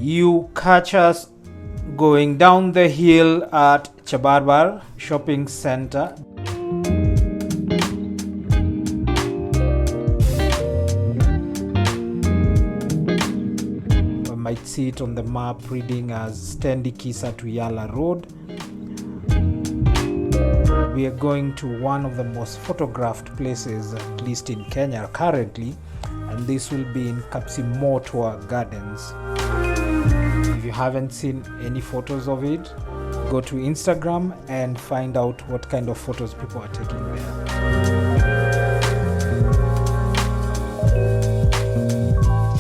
you catch us going down the hill at Chabarbar Shopping Center. I might see it on the map reading as Stendi Kisa to Yala Road. We are going to one of the most photographed places, at least in Kenya currently, and this will be in Kapsimotwa Gardens. If you haven't seen any photos of it, go to Instagram and find out what kind of photos people are taking there.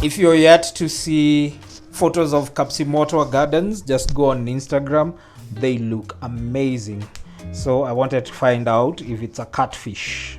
If you're yet to see photos of Kapsimotwa Gardens, just go on Instagram. They look amazing. So I wanted to find out if it's a catfish.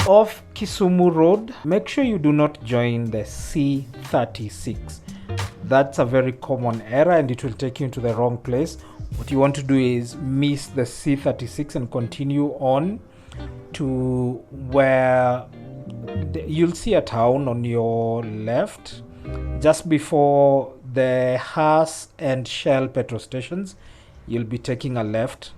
Off Kisumu Road, make sure you do not join the C36. That's a very common error and it will take you into the wrong place. What you want to do is miss the C36 and continue on to where you'll see a town on your left, just before the Haas and Shell petrol stations. You'll be taking a left.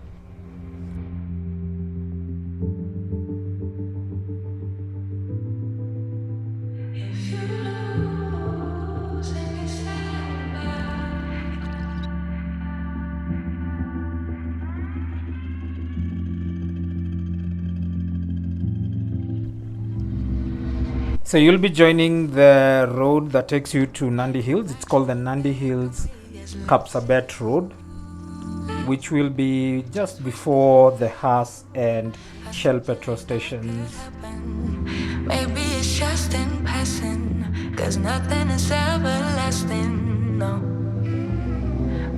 So you'll be joining the road that takes you to Nandi Hills. It's called the Nandi Hills Kapsabet Road, which will be just before the Haas and Shell petrol stations. Maybe it's just in passing, 'cause nothing is everlasting, no.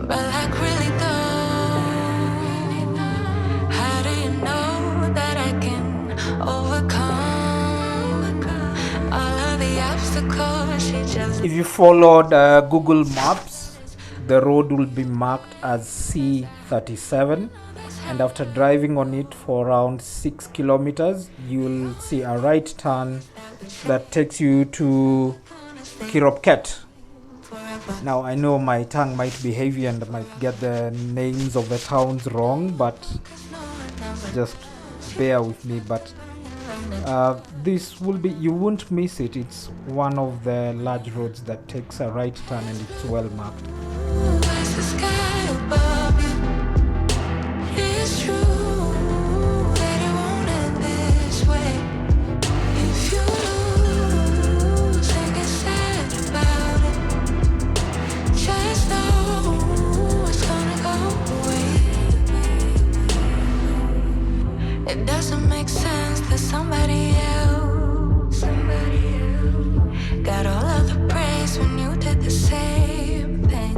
But like really though, how do you know that I can overcome all of the obstacles? She just... If you followed Google Maps, the road will be marked as C37, and after driving on it for around 6 kilometers, you'll see a right turn that takes you to Kiropket. Now I know my tongue might be heavy and I might get the names of the towns wrong, but just bear with me. But this will be, you won't miss it. It's one of the large roads that takes a right turn and it's well marked. It doesn't make sense that somebody else got all of the praise when you did the same thing.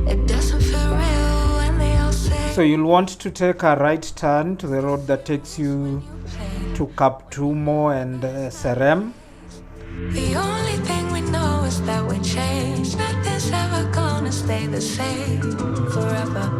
It doesn't feel real when they all say. So you'll want to take a right turn to the road that takes you to Kaptumo and Serem. The only thing we know is that we change. Nothing's ever gonna stay the same forever.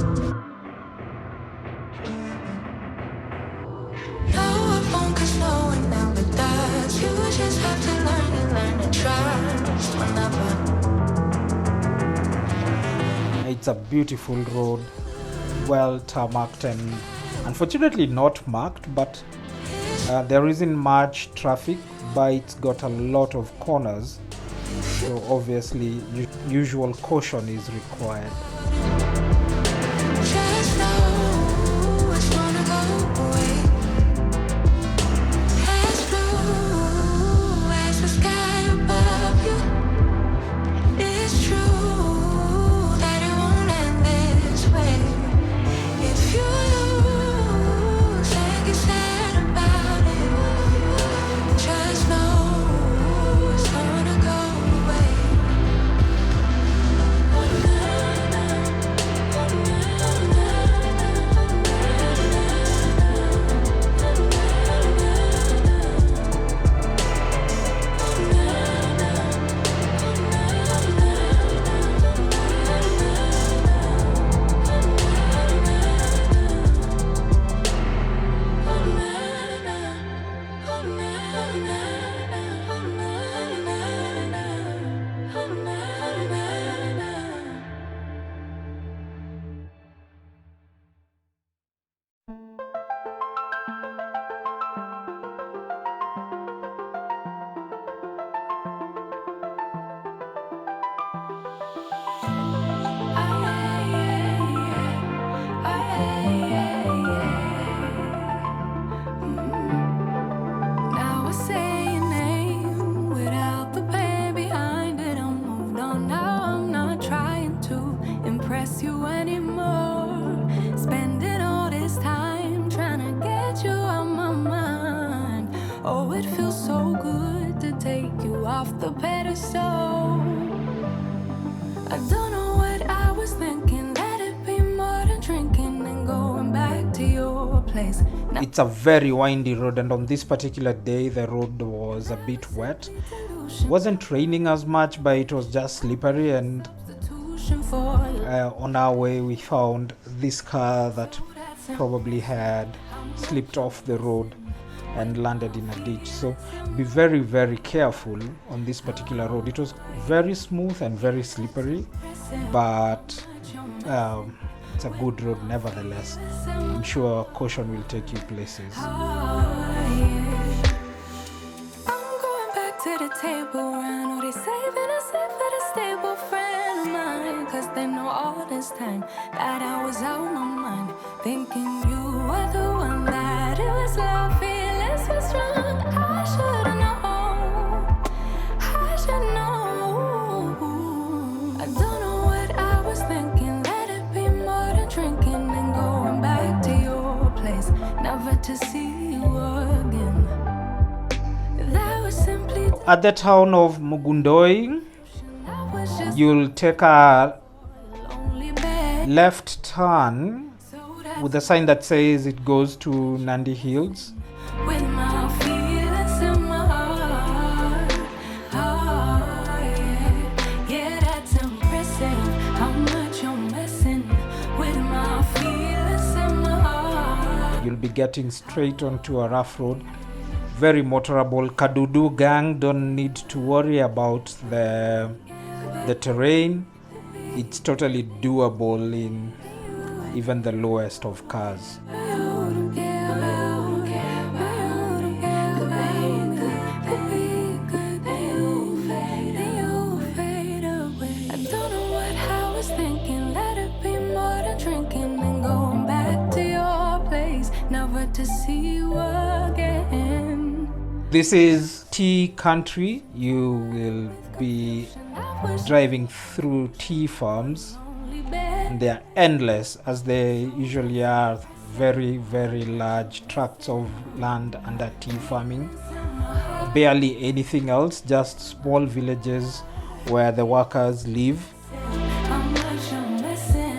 It's a beautiful road, well tarmacked and unfortunately not marked, but there isn't much traffic, but it's got a lot of corners, so obviously usual caution is required. It's true. going back to your place. Now It's a very windy road, and on this particular day the road was a bit wet. Wasn't raining as much, but it was just slippery, and substitution for on our way we found this car that probably had slipped off the road and landed in a ditch. So be very, very careful on this particular road. It was very smooth and very slippery, but it's a good road nevertheless. I'm sure caution will take you places. I'm going back to the table. I know they saving us up for the stable friend of mine, 'cause they know all this time that I was out my mind, thinking you were the one, that it was love, feelings were strong. I should've known, I should know. I don't know what I was thinking, let it be more than drinking and going back to your place, never to see you again. That was simply At the town of Mugundoi, that was just you'll take a lonely bed. left turn So that with a sign that says it goes to Nandi Hills. with my feelings in my heart, yeah, that's impressive. How much you're messing with my feelings in my heart. You'll be getting straight onto a rough road, very motorable. Kadudu gang don't need to worry about the terrain. It's totally doable in even the lowest of cars. To see you again. This is tea country. You will be driving through tea farms, and they are endless, as they usually are. Very, very large tracts of land under tea farming. Barely anything else, just small villages where the workers live. How much I'm missing,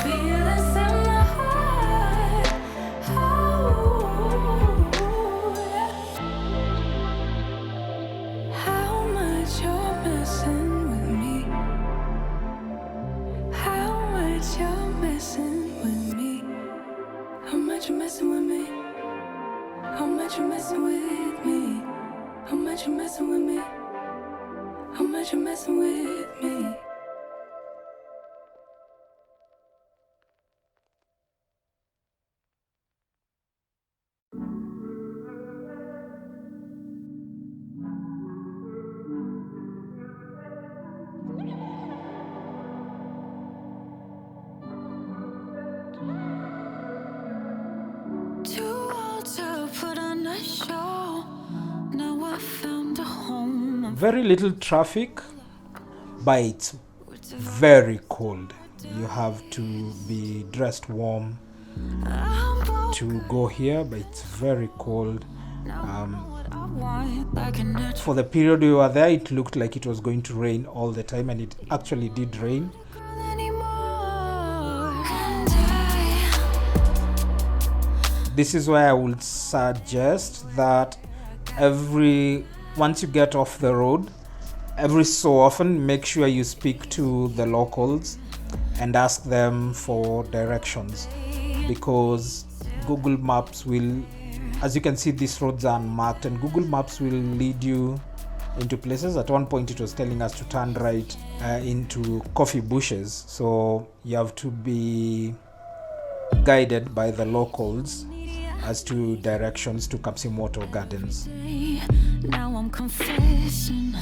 feelings in my heart. How much you're messing with me. How much you're messing with me. How much you're messing with me. How much you're messing with me. How much you're messing with me. How much you're messing with me. Too old to put on a show. Now I found a home. Very little traffic, but it's very cold. You have to be dressed warm to go here, but it's very cold. For the period we were there, it looked like it was going to rain all the time, and it actually did rain. This is why I would suggest that once you get off the road, every so often make sure you speak to the locals and ask them for directions, because Google Maps will, as you can see, these roads are unmarked, and Google Maps will lead you into places. At one point it was telling us to turn right into coffee bushes, so you have to be guided by the locals as to directions to Kapsimotwa Gardens. Now I'm confessing,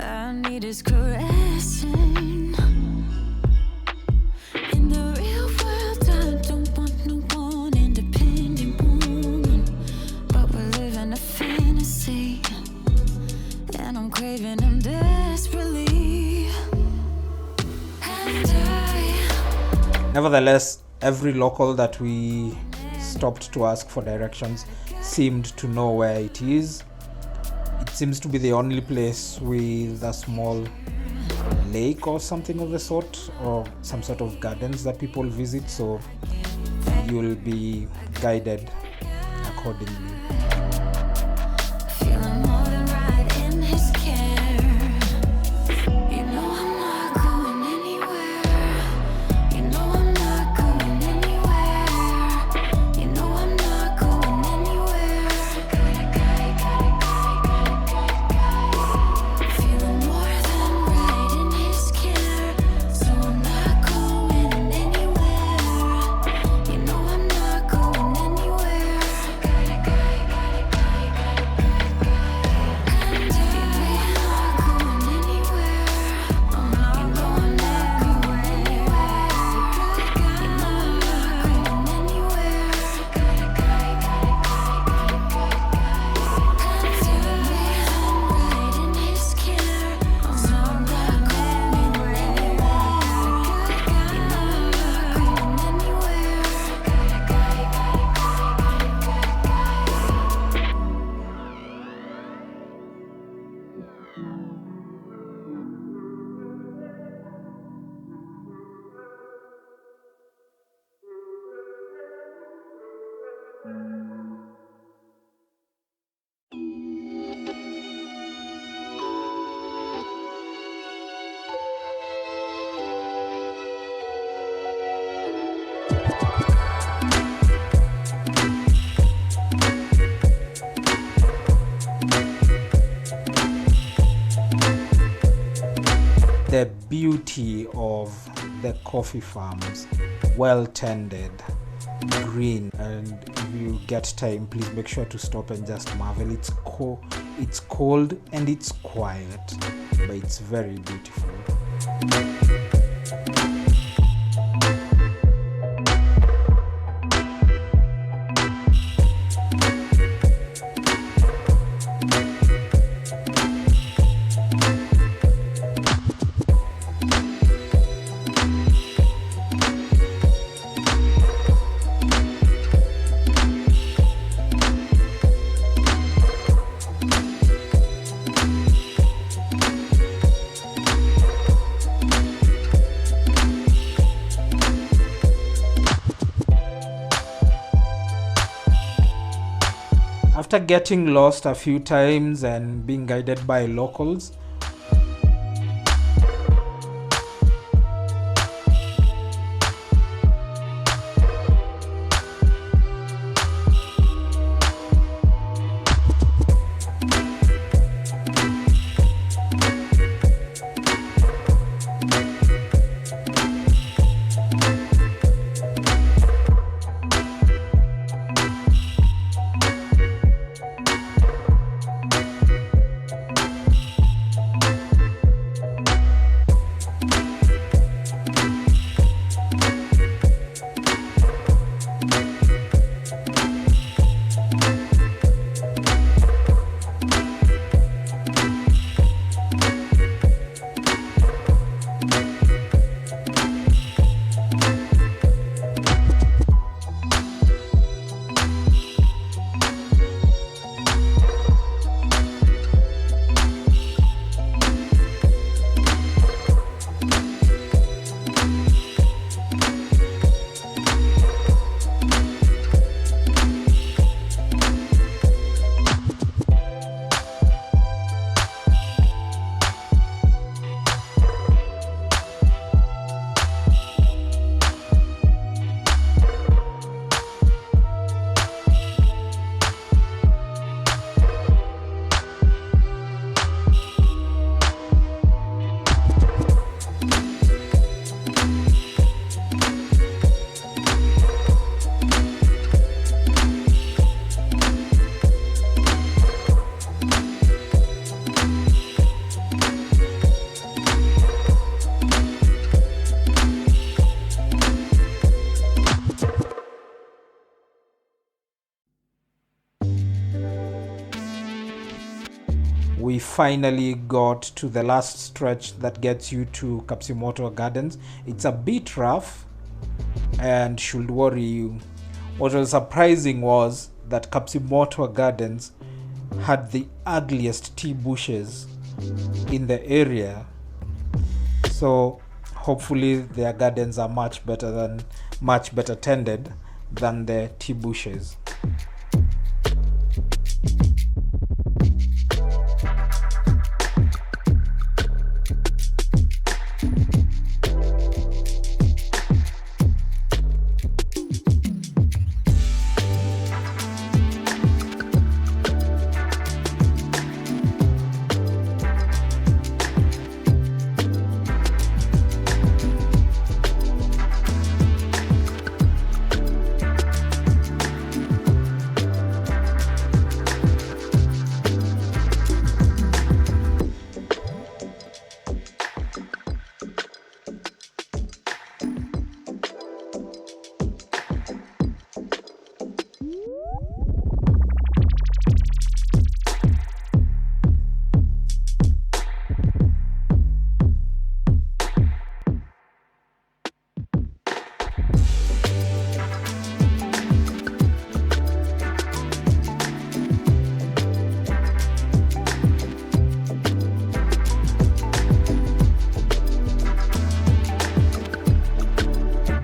I need his caressing. In the real world, I don't want no one independent woman, but we're living a fantasy, and I'm craving him desperately. And Nevertheless, every local that we stopped to ask for directions seemed to know where it is. It seems to be the only place with a small lake or something of the sort, or some sort of gardens that people visit, so you'll be guided accordingly. Feeling more than right in his care. You know I'm not going anywhere. You know I'm not going anywhere. You know I'm not going anywhere. Feeling more than right in his care. So I'm not going anywhere. You know I'm not going anywhere. The beauty of the coffee farms, well tended, green, and if you get time, please make sure to stop and just marvel. It's cold and it's quiet, but it's very beautiful. After getting lost a few times and being guided by locals, we finally got to the last stretch that gets you to Kapsimotwa Gardens. It's a bit rough and should worry you. What was surprising was that Kapsimotwa Gardens had the ugliest tea bushes in the area. So hopefully their gardens are much better tended than the tea bushes.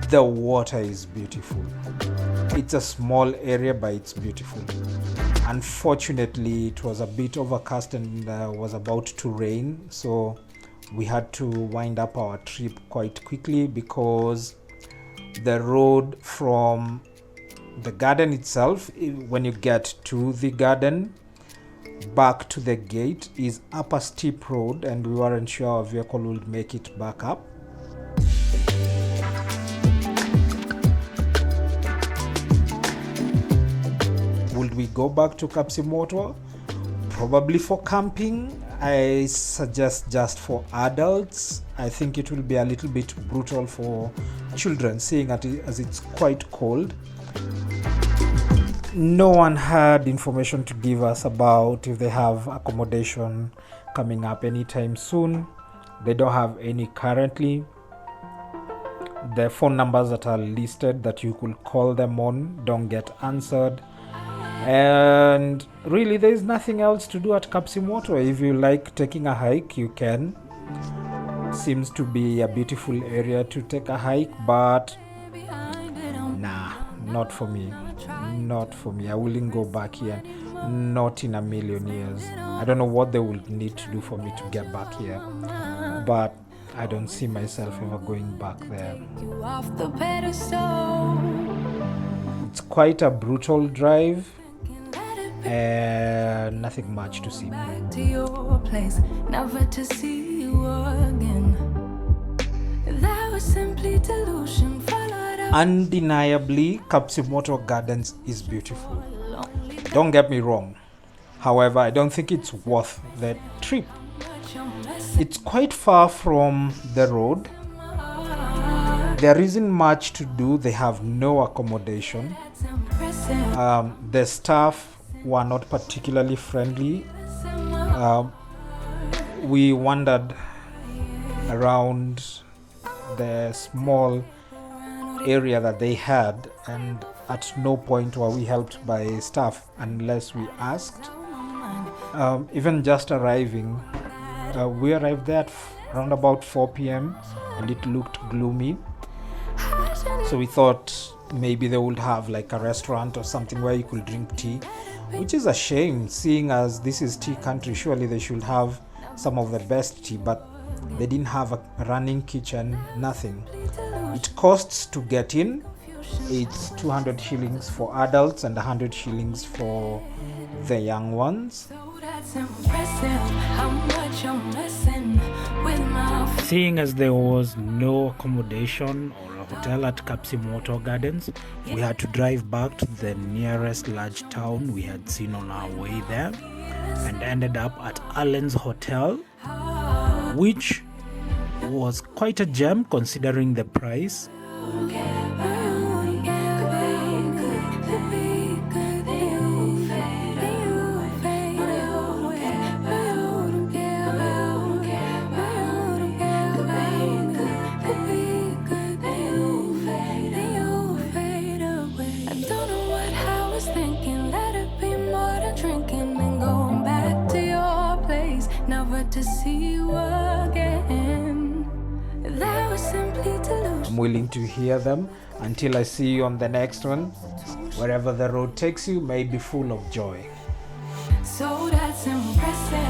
The water is beautiful. It's a small area, but it's beautiful. Unfortunately, it was a bit overcast and was about to rain, so we had to wind up our trip quite quickly because the road from the garden itself, when you get to the garden, back to the gate is up a steep road, and we weren't sure our vehicle would make it back up. Would we go back to Kapsimotwa? Probably for camping. I suggest just for adults. I think it will be a little bit brutal for children, seeing as it's quite cold. No one had information to give us about if they have accommodation coming up anytime soon. They don't have any currently. The phone numbers that are listed that you could call them on don't get answered. And really, there is nothing else to do at Kapsimotwa. If you like taking a hike, you can. Seems to be a beautiful area to take a hike, but nah, not for me. Not for me. I wouldn't go back here. Not in a million years. I don't know what they will need to do for me to get back here, but I don't see myself ever going back there. It's quite a brutal drive and nothing much to see. To your place, never to see you again. That was simply delusion. Undeniably, Kapsimotwa Gardens is beautiful. Don't get me wrong. However, I don't think it's worth the trip. It's quite far from the road. There isn't much to do. They have no accommodation. The staff were not particularly friendly. We wandered around the small area that they had, and at no point were we helped by staff unless we asked. Even just arriving, we arrived there at around about 4 p.m. and it looked gloomy. So we thought maybe they would have like a restaurant or something where you could drink tea, which is a shame, seeing as this is tea country. Surely they should have some of the best tea, but they didn't have a running kitchen, nothing. It costs to get in. It's 200 shillings for adults and 100 shillings for the young ones. Seeing as there was no accommodation or a hotel at Kapsimotwa Gardens, we had to drive back to the nearest large town we had seen on our way there, and ended up at Allen's Hotel, which was quite a gem considering the price. To see you again. I'm willing to hear them. Until I see you on the next one, wherever the road takes you may be full of joy. So that's impressive.